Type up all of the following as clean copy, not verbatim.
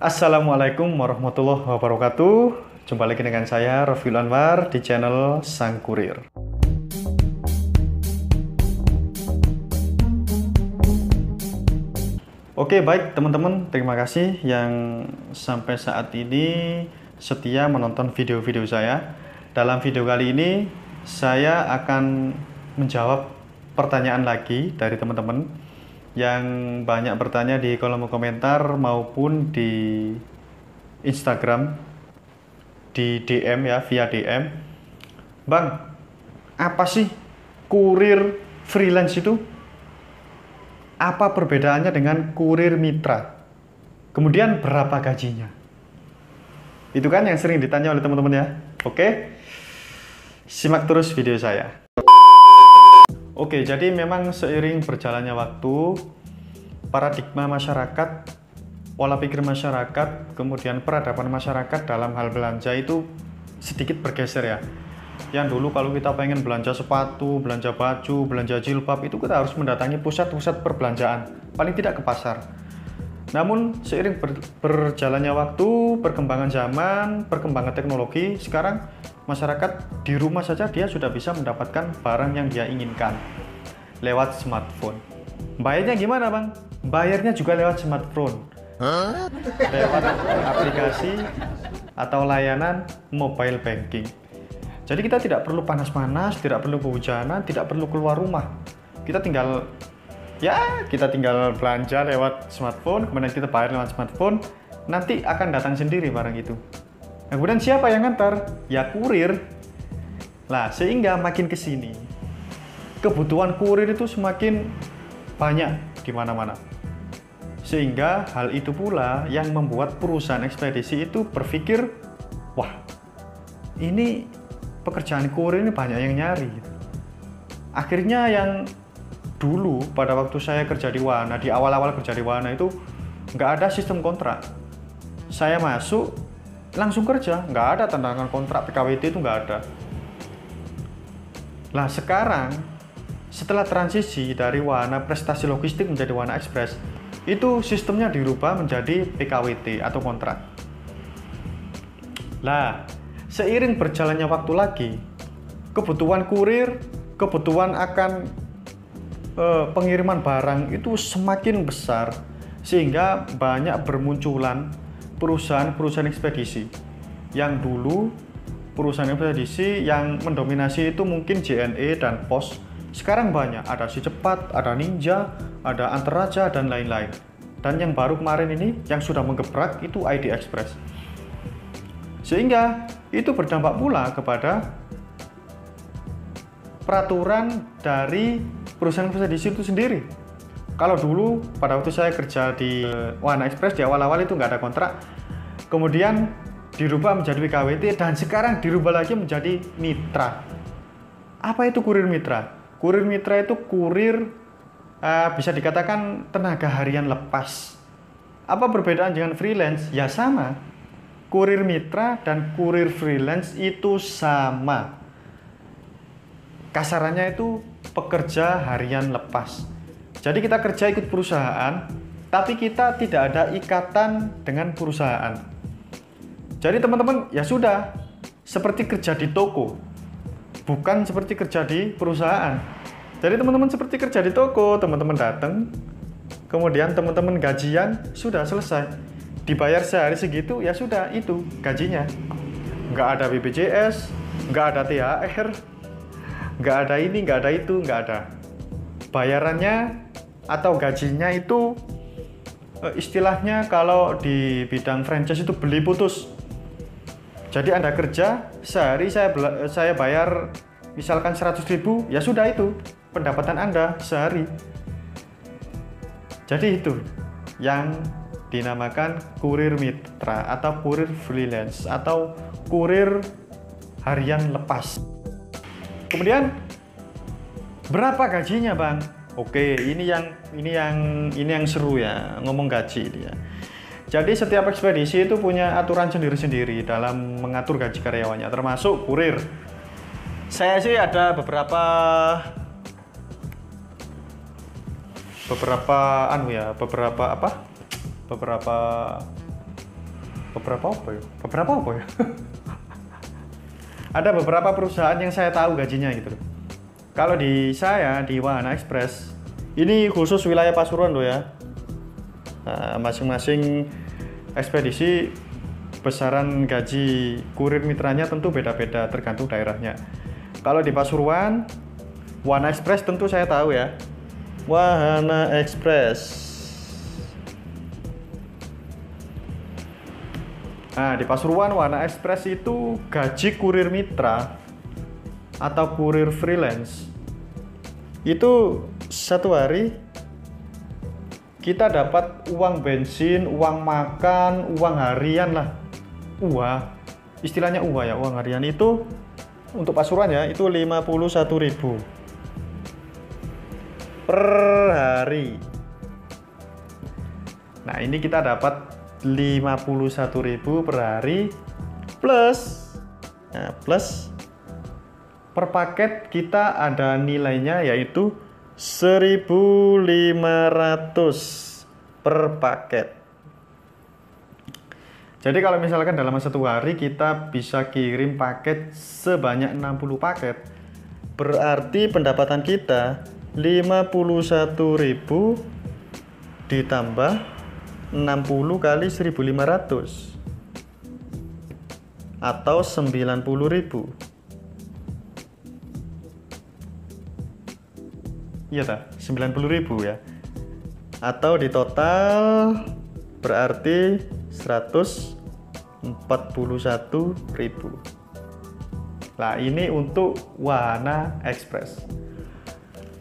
Assalamualaikum warahmatullahi wabarakatuh. Jumpa lagi dengan saya Rafiul Anwar di channel Sang Kurir. Oke, baik teman-teman, terima kasih yang sampai saat ini setia menonton video-video saya. Dalam video kali ini saya akan menjawab pertanyaan lagi dari teman-teman yang banyak bertanya di kolom komentar maupun di Instagram, di DM ya, via DM. Bang, apa sih kurir freelance itu? Apa perbedaannya dengan kurir mitra? Kemudian berapa gajinya? Itu kan yang sering ditanya oleh teman-teman ya. Oke, simak terus video saya. Oke, jadi memang seiring berjalannya waktu, paradigma masyarakat, pola pikir masyarakat, kemudian peradaban masyarakat dalam hal belanja itu sedikit bergeser ya. Yang dulu kalau kita pengen belanja sepatu, belanja baju, belanja jilbab, itu kita harus mendatangi pusat-pusat perbelanjaan, paling tidak ke pasar. Namun seiring berjalannya waktu, perkembangan zaman, perkembangan teknologi, sekarang masyarakat di rumah saja dia sudah bisa mendapatkan barang yang dia inginkan lewat smartphone. Bayarnya gimana bang? Bayarnya juga lewat smartphone, lewat aplikasi atau layanan mobile banking. Jadi kita tidak perlu panas-panas, tidak perlu kehujanan, tidak perlu keluar rumah. Kita tinggal belanja lewat smartphone, kemudian kita bayar lewat smartphone, nanti akan datang sendiri barang itu. Nah, kemudian siapa yang ngantar? Ya kurir. Nah, sehingga makin ke sini kebutuhan kurir itu semakin banyak di mana-mana. Sehingga hal itu pula yang membuat perusahaan ekspedisi itu berpikir, wah, ini pekerjaan kurir ini banyak yang nyari gitu. Akhirnya yang dulu pada waktu saya kerja di Wana, di awal-awal kerja di Wana itu nggak ada sistem kontrak. Saya masuk langsung kerja, nggak ada tanda tangan kontrak PKWT, itu nggak ada. Nah sekarang setelah transisi dari Wana Prestasi Logistik menjadi Wana Express, itu sistemnya dirubah menjadi PKWT atau kontrak. Nah seiring berjalannya waktu lagi, kebutuhan kurir, kebutuhan akan pengiriman barang itu semakin besar, sehingga banyak bermunculan perusahaan-perusahaan ekspedisi. Yang dulu perusahaan ekspedisi yang mendominasi itu mungkin JNE dan Pos. Sekarang banyak, ada Si Cepat, ada Ninja, ada Antaraja dan lain-lain. Dan yang baru kemarin ini yang sudah menggebrak itu ID Express. Sehingga itu berdampak pula kepada peraturan dari perusahaan ekspedisi itu sendiri. Kalau dulu pada waktu saya kerja di Wana Express di awal-awal itu nggak ada kontrak, kemudian dirubah menjadi PKWT dan sekarang dirubah lagi menjadi mitra. Apa itu kurir mitra? Kurir mitra itu kurir bisa dikatakan tenaga harian lepas. Apa perbedaan dengan freelance? Ya sama. Kurir mitra dan kurir freelance itu sama. Kasarannya itu pekerja harian lepas. Jadi kita kerja ikut perusahaan, tapi kita tidak ada ikatan dengan perusahaan. Jadi teman-teman, ya sudah, seperti kerja di toko, bukan seperti kerja di perusahaan. Jadi teman-teman seperti kerja di toko, teman-teman datang, kemudian teman-teman gajian, sudah selesai. Dibayar sehari segitu, ya sudah, itu gajinya. Nggak ada BPJS, nggak ada THR, nggak ada ini, nggak ada itu, nggak ada. Bayarannya atau gajinya itu istilahnya kalau di bidang franchise itu beli putus. Jadi Anda kerja sehari saya bayar misalkan 100.000, ya sudah itu pendapatan Anda sehari. Jadi itu yang dinamakan kurir mitra atau kurir freelance atau kurir harian lepas. Kemudian berapa gajinya bang? Oke, ini yang seru ya, ngomong gaji ini ya. Jadi setiap ekspedisi itu punya aturan sendiri-sendiri dalam mengatur gaji karyawannya, termasuk kurir. Saya sih ada beberapa beberapa apa ya? Ada beberapa perusahaan yang saya tahu gajinya gitu loh. Kalau di saya di Wahana Express ini khusus wilayah Pasuruan loh ya. Nah, masing-masing ekspedisi besaran gaji kurir mitranya tentu beda-beda tergantung daerahnya. Kalau di Pasuruan, Wahana Express tentu saya tahu ya. Wahana Express. Nah, di Pasuruan Wahana Express itu gaji kurir mitra atau kurir freelance itu satu hari kita dapat uang bensin, uang makan, uang harian lah. Istilahnya ya, uang harian itu untuk Pasuruan ya, itu 51.000 per hari. Nah, ini kita dapat 51.000 per hari plus per paket kita ada nilainya yaitu 1.500 per paket. Jadi kalau misalkan dalam satu hari kita bisa kirim paket sebanyak 60 paket, berarti pendapatan kita 51.000 ditambah 60 kali 1.500 atau 90.000. Iya tak? 90.000 ya. Atau di total berarti 141.000. Nah, ini untuk Wahana Express.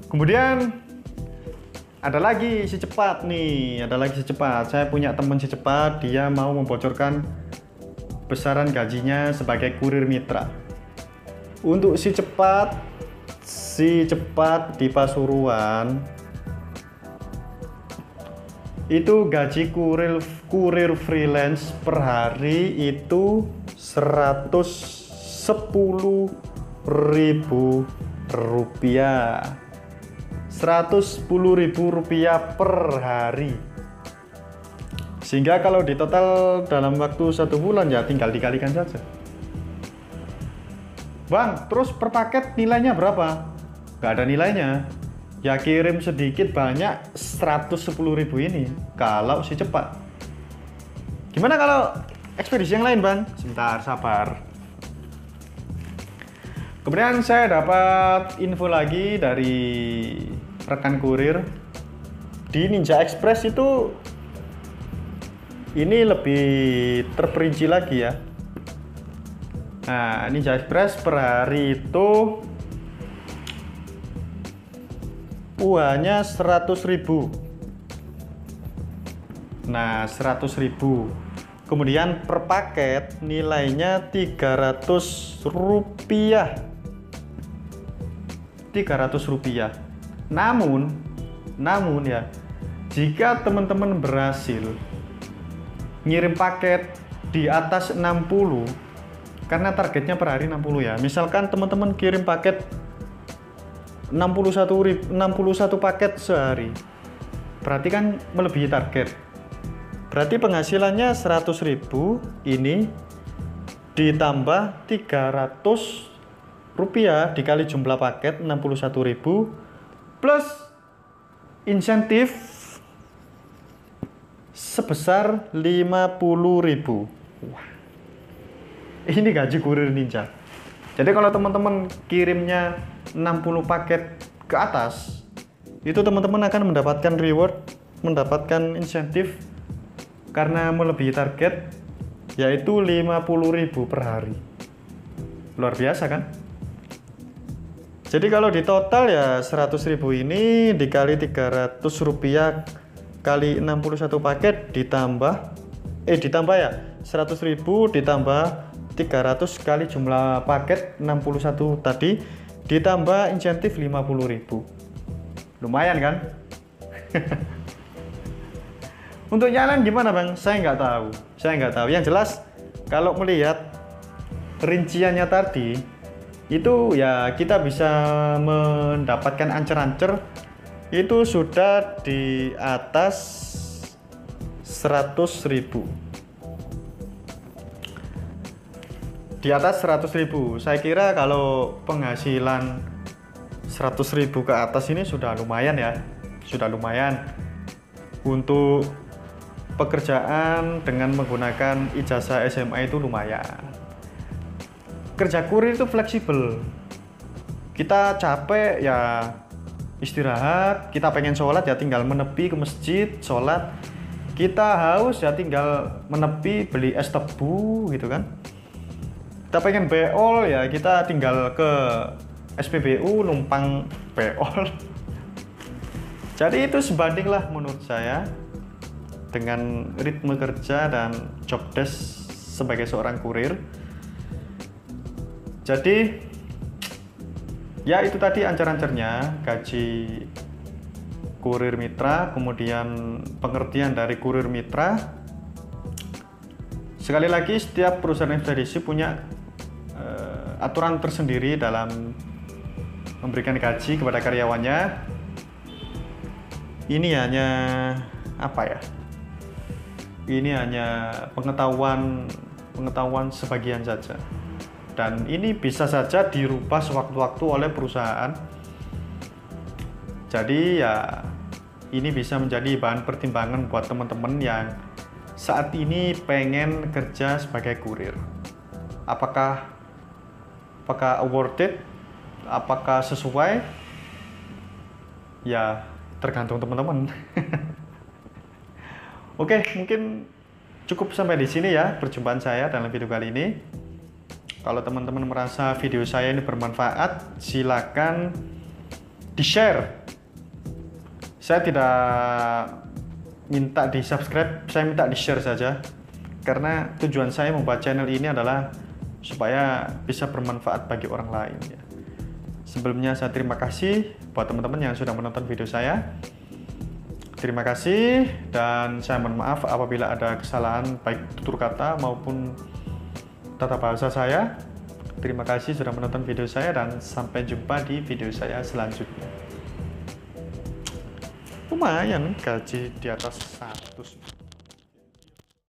Kemudian ada lagi si cepat nih, Saya punya teman si cepat, dia mau membocorkan besaran gajinya sebagai kurir mitra. Untuk si cepat di Pasuruan itu gaji kurir freelance per hari itu 110.000 rupiah. 110.000 rupiah per hari. Sehingga kalau di total dalam waktu 1 bulan ya tinggal dikalikan saja. Bang, terus per paket nilainya berapa? Gak ada nilainya. Ya kirim sedikit banyak 110.000 ini kalau si cepat. Gimana kalau ekspedisi yang lain, Bang? Sebentar, sabar. Kemudian saya dapat info lagi dari rekan kurir di Ninja Express itu ini lebih terperinci lagi ya. Nah, Ninja Express per hari itu uangnya 100.000. Nah, 100.000. Kemudian per paket nilainya 300 rupiah. 300 rupiah. Namun ya, jika teman-teman berhasil ngirim paket di atas 60, karena targetnya per hari 60 ya. Misalkan teman-teman kirim paket 61 paket sehari, berarti kan melebihi target. Berarti penghasilannya 100.000 ini ditambah 300 rupiah dikali jumlah paket 61.000 plus insentif sebesar 50.000. Wah, ini gaji kurir Ninja. Jadi kalau teman-teman kirimnya 60 paket ke atas, itu teman-teman akan mendapatkan reward, mendapatkan insentif karena melebihi target, yaitu 50.000 per hari. Luar biasa kan? Jadi kalau di total ya 100.000 ini dikali 300 rupiah kali 61 paket ditambah ya 100.000 ditambah 300 kali jumlah paket 61 tadi ditambah insentif 50.000. Lumayan kan? Untuk jalan gimana, Bang? Saya nggak tahu. Yang jelas kalau melihat rinciannya tadi itu ya kita bisa mendapatkan ancer-ancer itu sudah di atas 100.000. di atas 100.000. Saya kira kalau penghasilan 100.000 ke atas ini sudah lumayan ya, sudah lumayan untuk pekerjaan dengan menggunakan ijazah SMA itu lumayan. Kerja kurir itu fleksibel. Kita capek ya istirahat, kita pengen sholat ya tinggal menepi ke masjid sholat, kita haus ya tinggal menepi beli es tebu gitu kan. Kita pengen beol ya kita tinggal ke SPBU numpang beol. Jadi itu sebandinglah menurut saya dengan ritme kerja dan job desk sebagai seorang kurir. Jadi ya itu tadi ancar-ancarnya gaji kurir mitra, kemudian pengertian dari kurir mitra. Sekali lagi setiap perusahaan ekspedisi punya aturan tersendiri dalam memberikan gaji kepada karyawannya. Ini hanya apa ya? Ini hanya pengetahuan sebagian saja. Dan ini bisa saja dirubah sewaktu-waktu oleh perusahaan. Jadi ya ini bisa menjadi bahan pertimbangan buat teman-teman yang saat ini pengen kerja sebagai kurir. Apakah worth it? Apakah sesuai? Ya tergantung teman-teman. Oke, mungkin cukup sampai di sini ya perjumpaan saya dalam video kali ini. Kalau teman-teman merasa video saya ini bermanfaat, silakan di-share. Saya tidak minta di-subscribe, saya minta di-share saja. Karena tujuan saya membuat channel ini adalah supaya bisa bermanfaat bagi orang lain ya. Sebelumnya saya terima kasih buat teman-teman yang sudah menonton video saya. Terima kasih dan saya mohon maaf apabila ada kesalahan baik tutur kata maupun tata bahasa saya. Terima kasih sudah menonton video saya dan sampai jumpa di video saya selanjutnya. Lumayan gaji di atas 100.